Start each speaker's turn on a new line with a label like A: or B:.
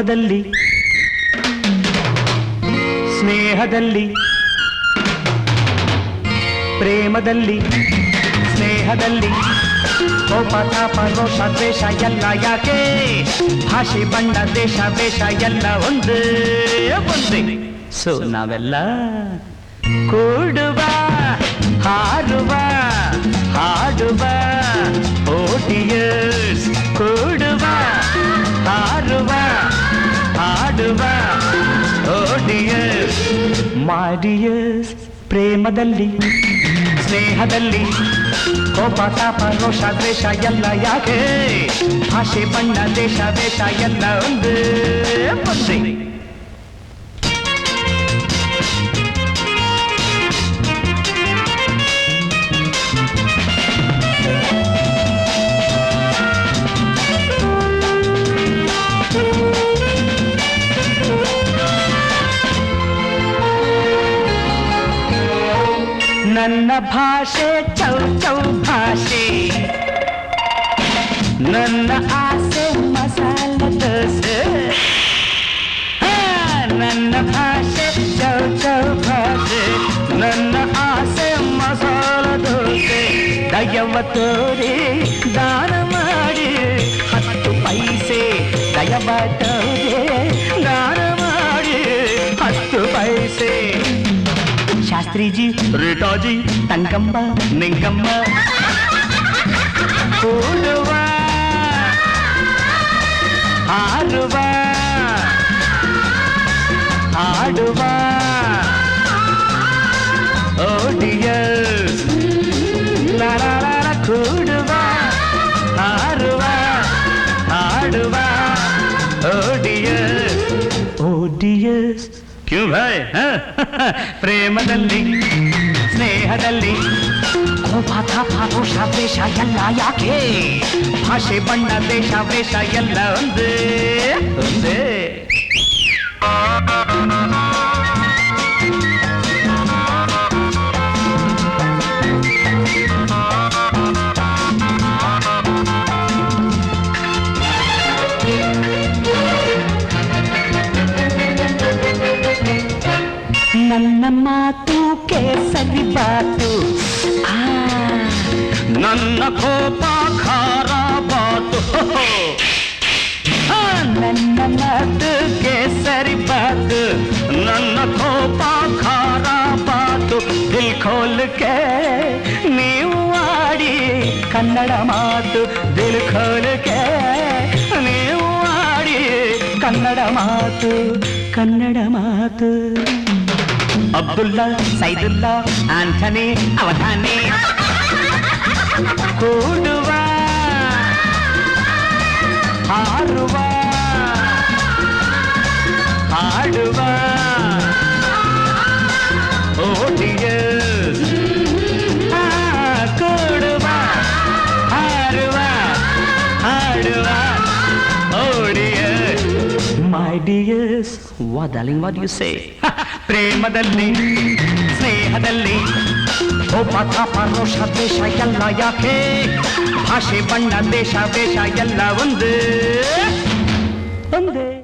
A: ಪ್ರೇಮದಲ್ಲಿ ಸ್ನೇಹದಲ್ಲಿ ಪ್ರೇಮದಲ್ಲಿ ಸ್ನೇಹದಲ್ಲಿ ಕೋಪ ತಾಪ ರೋಷ ದ್ವೇಷ ಎಲ್ಲ ಯಾಕೆ ಭಾಷೆ ಬಣ್ಣ ದೇಶ ವೇಷ ಎಲ್ಲ ಒಂದೇ ಒಂದೇ ಸೊ ನಾವೆಲ್ಲ ಕೂಡುವ ಹಾಡುವ ಹಾಡುವ ಓಟಿಯರ್ಸ್ ಕೂಡುವ ಹಾಡುವ ಹಾಡುವ ಓಟಿಯರ್ಸ್ ಮಾಡಿಯರ್ಸ್ ಪ್ರೇಮದಲ್ಲಿ ಸ್ನೇಹದಲ್ಲಿ ಕೋಪ ತಾಪ ರೋಷ ದ್ವೇಷ ಎಲ್ಲ ಯಾಕೆ ಭಾಷೆ ಬಣ್ಣ ದೇಶ ವೇಷ ಎಲ್ಲ ಒಂದೇ ಒಂದೇ ನನ್ನ ಭಾಷೆ ಚೌ ಚೌ ಭಾಷೆ ನನ್ನ ಆಸೆ ಮಸಾಲ ದೋಸೆ ನನ್ನ ಭಾಷೆ ಚೌ ಚೌ ಭಾಷೆ ನನ್ನ ಆಸೆ ಮಸಾಲ ದೋಸೆ ದಯವ ತೋರಿ ದಾನ ಮಾಡಿ 10 ಪೈಸೆ ದಯವ ತೋರಿ ದಾನ ಮಾಡಿ 10 ಪೈಸೆ ಶಾಸ್ತ್ರೀಜಿ ರೇಟಾಜಿ ತಂಗಮ್ಮ ನಿಂಗಮ್ಮ ಕೂಡುವ ಹಾಡುವ ಹಾಡುವ ಓಡಿಯರ್ಸ್ ಲಾಲಾಲ ಕೂಡುವ ಹಾಡುವ ಹಾಡುವ ಓಡಿಯರ್ಸ್ ಓಡಿಯರ್ಸ್ ಕ್ಯೂ ಭಾಯ್ ಪ್ರೇಮದಲ್ಲಿ ಸ್ನೇಹದಲ್ಲಿ ಕೋಪ ತಾಪ ರೋಷ ದ್ವೇಷ ಎಲ್ಲ ಯಾಕೆ ಭಾಷೆ ಬಣ್ಣ ದೇಶ ವೇಷ ಎಲ್ಲ ಒಂದೇ ಒಂದೇ ನನ್ನ ಮಾತು ಕೇಸರಿ ಬಾತು ನನ್ನ ಕೋಪ ಖಾರ ಬಾತು ನನ್ನ ಮಾತು ಕೇಸರಿ ಬಾತು ನನ್ನ ಕೋಪ ಖಾರ ಬಾತು ದಿಲ್ ಖೋಲ್ ಕೆ ನೀವು ಆಡಿ ಕನ್ನಡ ಮಾತು ದಿಲ್ ಖೋಲ್ ಕೆ ನೀವು ಆಡಿ ಕನ್ನಡ ಮಾತು ಕನ್ನಡ ಮಾತು ಅಬ್ದುಲ್ಲಾ ಸೈದುಲ್ಲಾ ಆಂಥನಿ ಅವಧಾನಿ ಕೂಡುವ ಹಾರುವ ಹಾಡುವ ಓಡಿಯರ್ಸ್ ಕೂಡುವ ಹಾರುವ ಹಾಡುವ ಓಡಿಯರ್ಸ್ my dears what darling what you say ಪ್ರೇಮದಲ್ಲಿ ಸ್ನೇಹದಲ್ಲಿ ಕೋಪ ತಾಪ ರೋಷ ದ್ವೇಷ ಎಲ್ಲ ಯಾಕೆ ಭಾಷೆ ಬಣ್ಣ ದೇಶ ವೇಷ ಎಲ್ಲ ಒಂದೇ